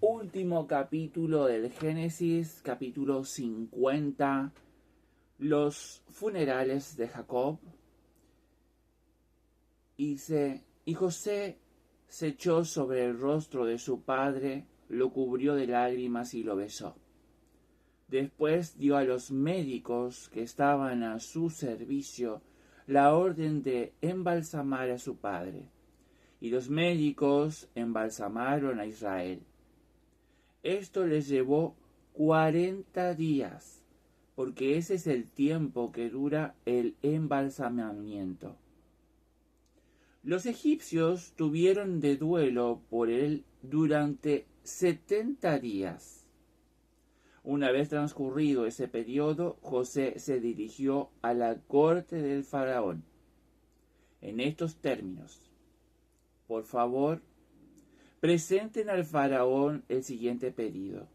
último capítulo del Génesis, capítulo 50, los funerales de Jacob. Y José se echó sobre el rostro de su padre, lo cubrió de lágrimas y lo besó. Después dio a los médicos que estaban a su servicio la orden de embalsamar a su padre. Y los médicos embalsamaron a Israel. Esto les llevó 40 días, porque ese es el tiempo que dura el embalsamamiento. Los egipcios tuvieron de duelo por él durante 70 días. Una vez transcurrido ese periodo, José se dirigió a la corte del faraón. En estos términos: por favor, presenten al faraón el siguiente pedido.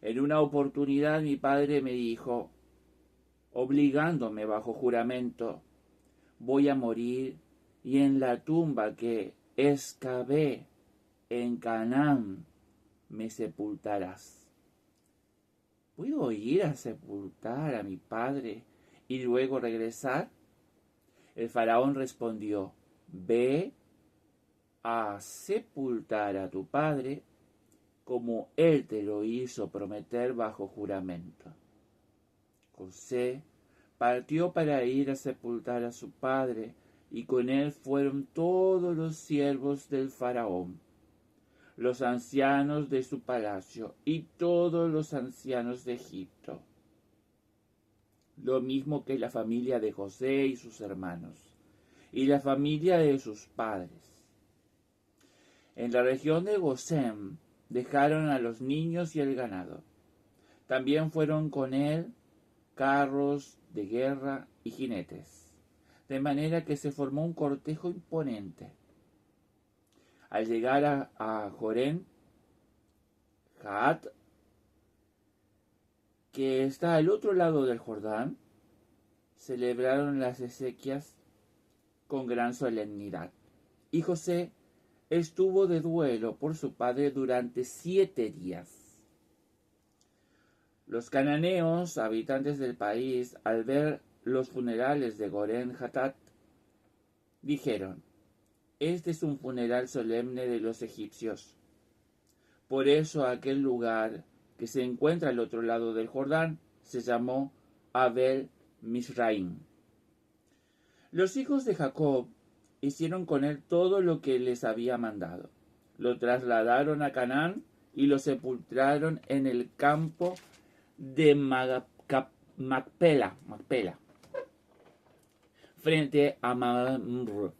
En una oportunidad mi padre me dijo, obligándome bajo juramento, voy a morir y en la tumba que excavé en Canaán me sepultarás. ¿Puedo ir a sepultar a mi padre y luego regresar? El faraón respondió, ve a sepultar a tu padre como él te lo hizo prometer bajo juramento. José partió para ir a sepultar a su padre, y con él fueron todos los siervos del faraón, los ancianos de su palacio y todos los ancianos de Egipto, lo mismo que la familia de José y sus hermanos, y la familia de sus padres. En la región de Gosén dejaron a los niños y el ganado. También fueron con él carros de guerra y jinetes, de manera que se formó un cortejo imponente. Al llegar a Jorén, Jaat, que está al otro lado del Jordán, celebraron las exequias con gran solemnidad. Y José estuvo de duelo por su padre durante 7 días. Los cananeos, habitantes del país, al ver los funerales de Gorén Hatat, dijeron, este es un funeral solemne de los egipcios. Por eso aquel lugar que se encuentra al otro lado del Jordán se llamó Abel Misraim. Los hijos de Jacob hicieron con él todo lo que les había mandado. Lo trasladaron a Canaán y lo sepultaron en el campo de Macpela, frente a Mamre.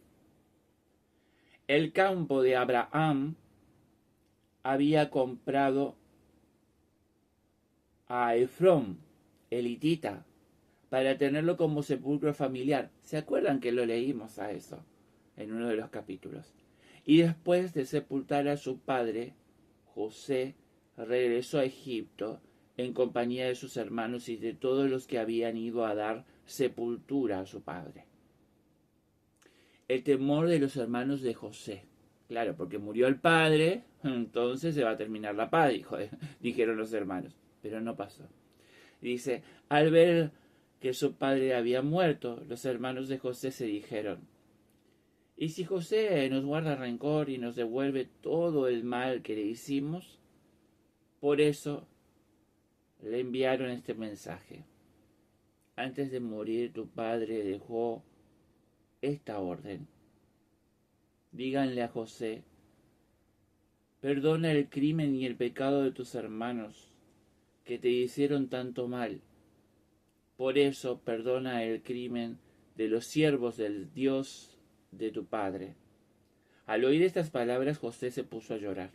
El campo de Abraham había comprado a Efrón, el hitita, para tenerlo como sepulcro familiar. ¿Se acuerdan que lo leímos a eso en uno de los capítulos? Y después de sepultar a su padre, José regresó a Egipto en compañía de sus hermanos y de todos los que habían ido a dar sepultura a su padre. El temor de los hermanos de José. Claro, porque murió el padre, entonces se va a terminar la paz, dijeron los hermanos. Pero no pasó. Dice, al ver que su padre había muerto, los hermanos de José se dijeron, ¿y si José nos guarda rencor y nos devuelve todo el mal que le hicimos? Por eso le enviaron este mensaje. Antes de morir tu padre dejó esta orden. Díganle a José, perdona el crimen y el pecado de tus hermanos, que te hicieron tanto mal. Por eso perdona el crimen de los siervos del Dios de tu padre. Al oír estas palabras, José se puso a llorar.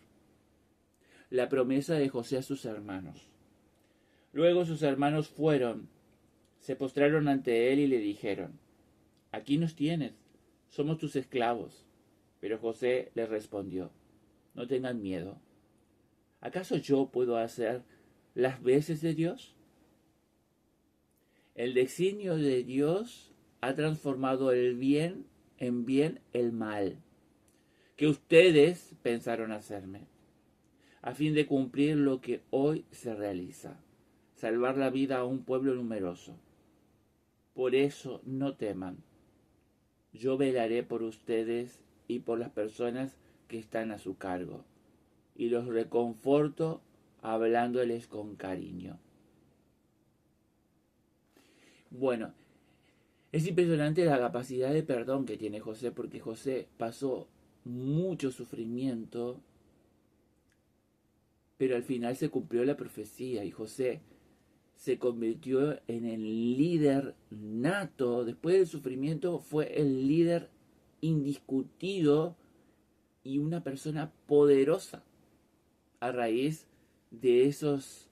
La promesa de José a sus hermanos. Luego sus hermanos fueron, se postraron ante él y le dijeron, aquí nos tienes, somos tus esclavos. Pero José les respondió, no tengan miedo. ¿Acaso yo puedo hacer las veces de Dios? El designio de Dios ha transformado el bien en bien el mal, que ustedes pensaron hacerme. a fin de cumplir lo que hoy se realiza, salvar la vida a un pueblo numeroso. Por eso no teman. Yo velaré por ustedes y por las personas que están a su cargo, y los reconforto hablándoles con cariño. Bueno, es impresionante la capacidad de perdón que tiene José, porque José pasó mucho sufrimiento, pero al final se cumplió la profecía y José se convirtió en el líder nato. Después del sufrimiento fue el líder indiscutido y una persona poderosa a raíz de esos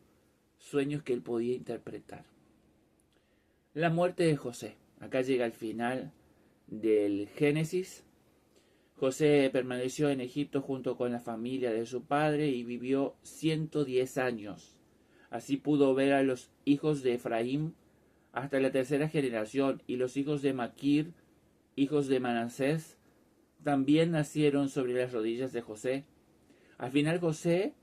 sueños que él podía interpretar. La muerte de José. Acá llega el final del Génesis. José permaneció en Egipto junto con la familia de su padre y vivió 110 años. Así pudo ver a los hijos de Efraín hasta la tercera generación, y los hijos de Maquir, hijos de Manasés, también nacieron sobre las rodillas de José. Al final José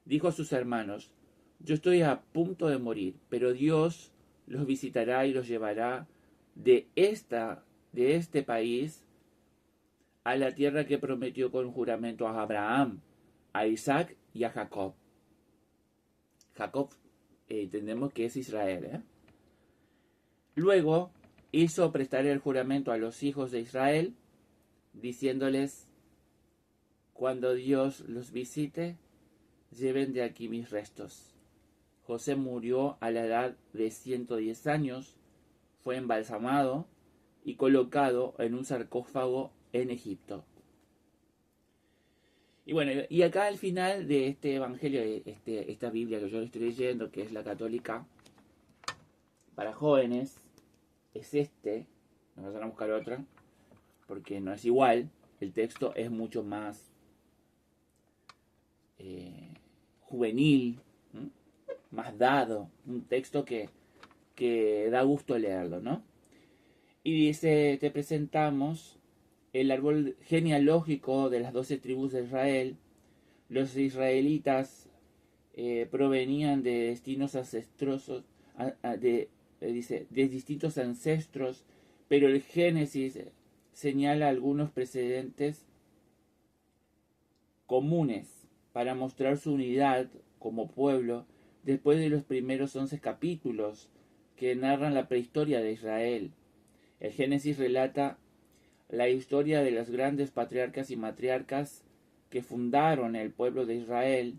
dijo a sus hermanos: yo estoy a punto de morir, pero Dios los visitará y los llevará de este país a la tierra que prometió con juramento a Abraham, a Isaac y a Jacob. Jacob entendemos que es Israel. Luego hizo prestar el juramento a los hijos de Israel, diciéndoles: cuando Dios los visite, lleven de aquí mis restos. José murió a la edad de 110 años, fue embalsamado y colocado en un sarcófago en Egipto. Y bueno, y acá al final de este evangelio, esta Biblia que yo le estoy leyendo, que es la católica para jóvenes, es no vayan a buscar otra, porque no es igual, el texto es mucho más juvenil, más dado, un texto que da gusto leerlo, ¿no? Y dice: te presentamos el árbol genealógico de las 12 tribus de Israel. Los israelitas provenían de destinos ancestrosos, de distintos ancestros, pero el Génesis señala algunos precedentes comunes para mostrar su unidad como pueblo después de los primeros 11 capítulos que narran la prehistoria de Israel. El Génesis relata la historia de los grandes patriarcas y matriarcas que fundaron el pueblo de Israel.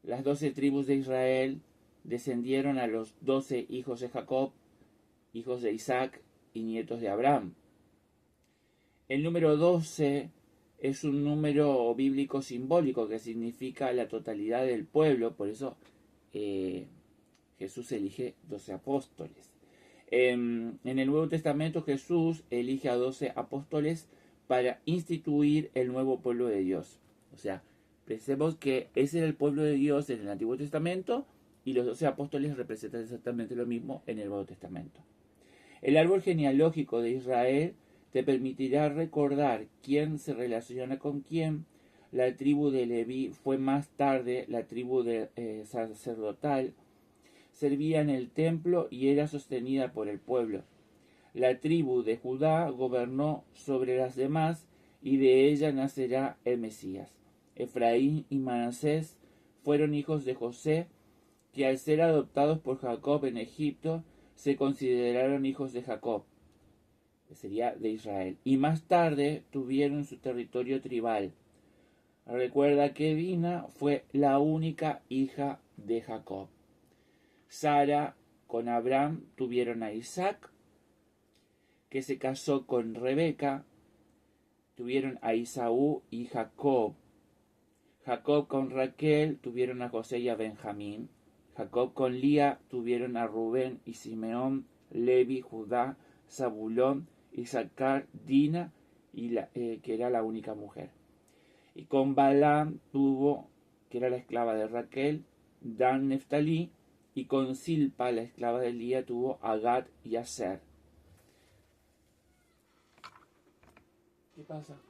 Las 12 tribus de Israel descendieron a los 12 hijos de Jacob, hijos de Isaac y nietos de Abraham. El número 12 es un número bíblico simbólico que significa la totalidad del pueblo, por eso Jesús elige 12 apóstoles. En el Nuevo Testamento Jesús elige a 12 apóstoles para instituir el nuevo pueblo de Dios. O sea, pensemos que ese era el pueblo de Dios en el Antiguo Testamento y los 12 apóstoles representan exactamente lo mismo en el Nuevo Testamento. El árbol genealógico de Israel te permitirá recordar quién se relaciona con quién. La tribu de Leví fue más tarde la tribu sacerdotal. Servía en el templo y era sostenida por el pueblo. La tribu de Judá gobernó sobre las demás y de ella nacerá el Mesías. Efraín y Manasés fueron hijos de José, que al ser adoptados por Jacob en Egipto se consideraron hijos de Jacob, que sería de Israel, y más tarde tuvieron su territorio tribal. Recuerda que Dina fue la única hija de Jacob. Sara con Abraham tuvieron a Isaac, que se casó con Rebeca. Tuvieron a Esaú y Jacob. Jacob con Raquel tuvieron a José y a Benjamín. Jacob con Lía tuvieron a Rubén y Simeón, Levi, Judá, Zabulón, Isaacar, Dina, que era la única mujer. Y con Balaam tuvo, que era la esclava de Raquel, Dan, Neftalí, y con Silpa, la esclava de Lía, tuvo a Gad y a Aser. ¿Qué pasa?